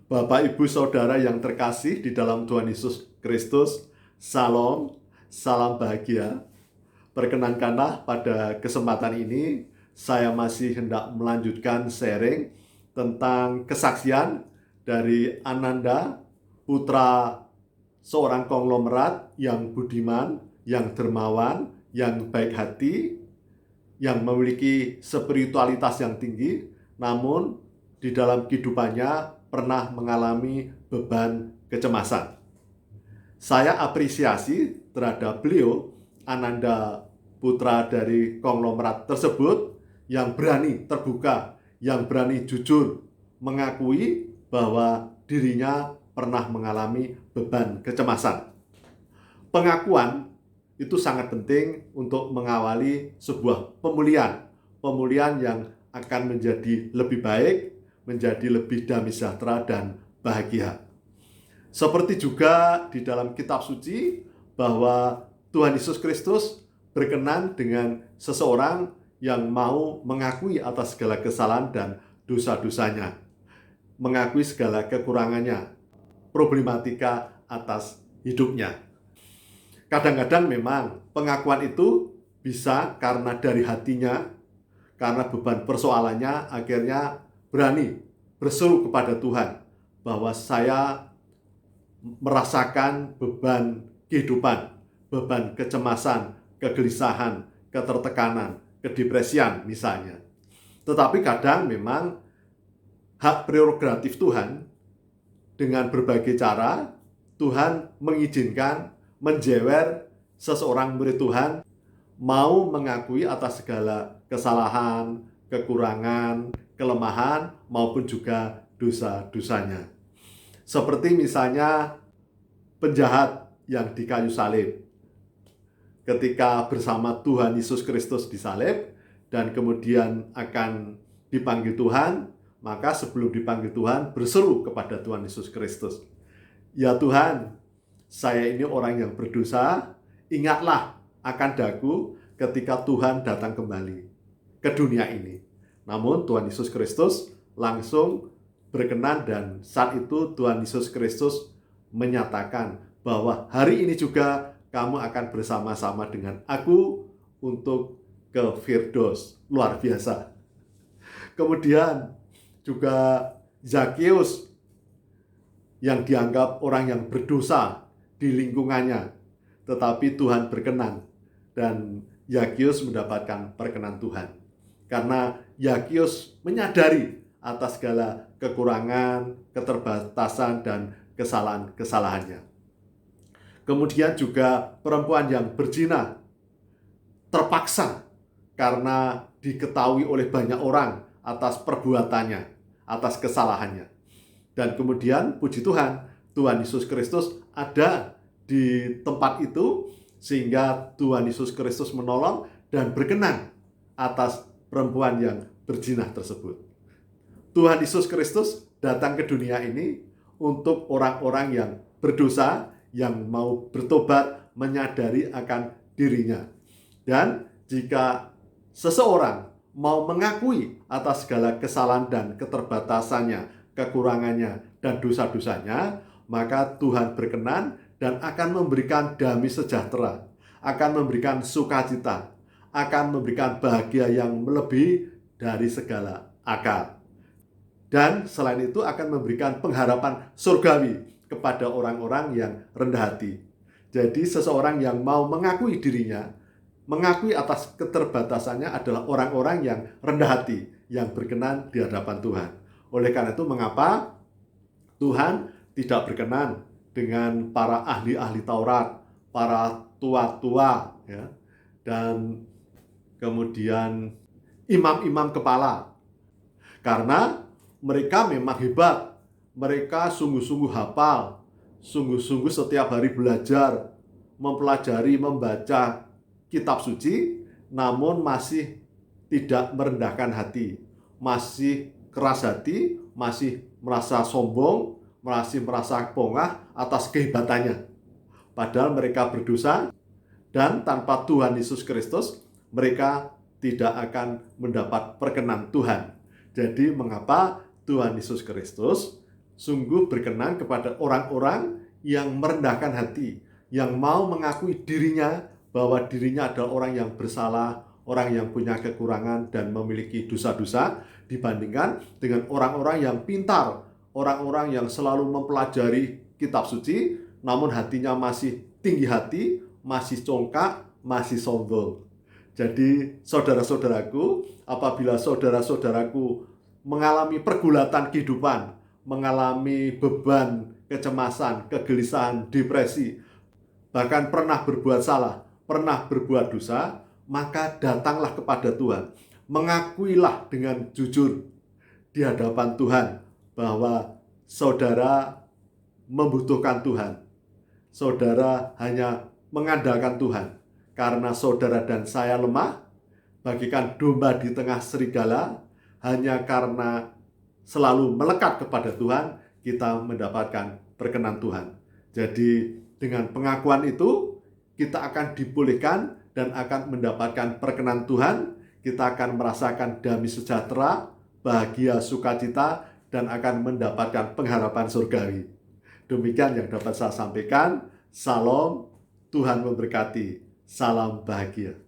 Bapak, Ibu, Saudara yang terkasih di dalam Tuhan Yesus Kristus, Salam, salam bahagia. Perkenankanlah pada kesempatan ini saya masih hendak melanjutkan sharing tentang kesaksian dari Ananda, putra seorang konglomerat yang budiman, yang dermawan, yang baik hati, yang memiliki spiritualitas yang tinggi, namun di dalam kehidupannya pernah mengalami beban kecemasan. Saya apresiasi terhadap beliau, Ananda, putra dari konglomerat tersebut, yang berani terbuka, yang berani jujur mengakui bahwa dirinya pernah mengalami beban kecemasan. Pengakuan itu sangat penting untuk mengawali sebuah pemulihan yang akan menjadi lebih baik, menjadi lebih damai sejahtera dan bahagia. Seperti juga di dalam kitab suci bahwa Tuhan Yesus Kristus berkenan dengan seseorang yang mau mengakui atas segala kesalahan dan dosa-dosanya, mengakui segala kekurangannya, problematika atas hidupnya. Kadang-kadang memang pengakuan itu bisa karena dari hatinya, karena beban persoalannya akhirnya berani berseru kepada Tuhan bahwa saya merasakan beban kehidupan, beban kecemasan, kegelisahan, ketertekanan, kedepresian misalnya. Tetapi kadang memang hak prerogatif Tuhan, dengan berbagai cara Tuhan mengizinkan, menjewer seseorang murid Tuhan mau mengakui atas segala kesalahan, kekurangan, kelemahan, maupun juga dosa-dosanya. Seperti misalnya penjahat yang di kayu salib. Ketika bersama Tuhan Yesus Kristus disalib dan kemudian akan dipanggil Tuhan, maka sebelum dipanggil Tuhan berseru kepada Tuhan Yesus Kristus, "Ya Tuhan, saya ini orang yang berdosa, ingatlah akan daku ketika Tuhan datang kembali ke dunia ini." Namun Tuhan Yesus Kristus langsung berkenan, dan saat itu Tuhan Yesus Kristus menyatakan bahwa hari ini juga kamu akan bersama-sama dengan aku untuk ke Firdaus. Luar biasa. Kemudian juga Zakeus yang dianggap orang yang berdosa di lingkungannya, tetapi Tuhan berkenan dan Zakeus mendapatkan perkenan Tuhan karena Zakeus menyadari atas segala kekurangan, keterbatasan, dan kesalahan-kesalahannya. Kemudian juga perempuan yang berzina terpaksa karena diketahui oleh banyak orang atas perbuatannya, atas kesalahannya. Dan kemudian puji Tuhan, Tuhan Yesus Kristus ada di tempat itu sehingga Tuhan Yesus Kristus menolong dan berkenan atas perempuan yang berzina tersebut. Tuhan Yesus Kristus datang ke dunia ini untuk orang-orang yang berdosa, yang mau bertobat, menyadari akan dirinya. Dan jika seseorang mau mengakui atas segala kesalahan dan keterbatasannya, kekurangannya, dan dosa-dosanya, maka Tuhan berkenan dan akan memberikan damai sejahtera, akan memberikan sukacita, akan memberikan bahagia yang melebihi dari segala akal. Dan selain itu akan memberikan pengharapan surgawi kepada orang-orang yang rendah hati. Jadi seseorang yang mau mengakui dirinya, mengakui atas keterbatasannya adalah orang-orang yang rendah hati, yang berkenan di hadapan Tuhan. Oleh karena itu mengapa Tuhan tidak berkenan dengan para ahli-ahli Taurat, para tua-tua, ya, dan kemudian imam-imam kepala. Karena mereka memang hebat, mereka sungguh-sungguh hafal, sungguh-sungguh setiap hari belajar, mempelajari, membaca kitab suci, namun masih tidak merendahkan hati, masih keras hati, masih merasa sombong, masih merasa pongah atas kehebatannya. Padahal mereka berdosa, dan tanpa Tuhan Yesus Kristus, mereka tidak akan mendapat perkenan Tuhan. Jadi mengapa Tuhan Yesus Kristus sungguh berkenan kepada orang-orang yang merendahkan hati, yang mau mengakui dirinya bahwa dirinya adalah orang yang bersalah, orang yang punya kekurangan dan memiliki dosa-dosa, dibandingkan dengan orang-orang yang pintar, orang-orang yang selalu mempelajari kitab suci, namun hatinya masih tinggi hati, masih congkak, masih sombong. Jadi saudara-saudaraku, apabila saudara-saudaraku mengalami pergulatan kehidupan, mengalami beban, kecemasan, kegelisahan, depresi, bahkan pernah berbuat salah, pernah berbuat dosa, maka datanglah kepada Tuhan. Mengakuilah dengan jujur di hadapan Tuhan bahwa saudara membutuhkan Tuhan. Saudara hanya mengandalkan Tuhan. Karena saudara dan saya lemah, bagikan domba di tengah serigala, hanya karena selalu melekat kepada Tuhan, kita mendapatkan perkenan Tuhan. Jadi dengan pengakuan itu, kita akan dipulihkan dan akan mendapatkan perkenan Tuhan. Kita akan merasakan damai sejahtera, bahagia, sukacita, dan akan mendapatkan pengharapan surgawi. Demikian yang dapat saya sampaikan. Salam, Tuhan memberkati. Salam bahagia.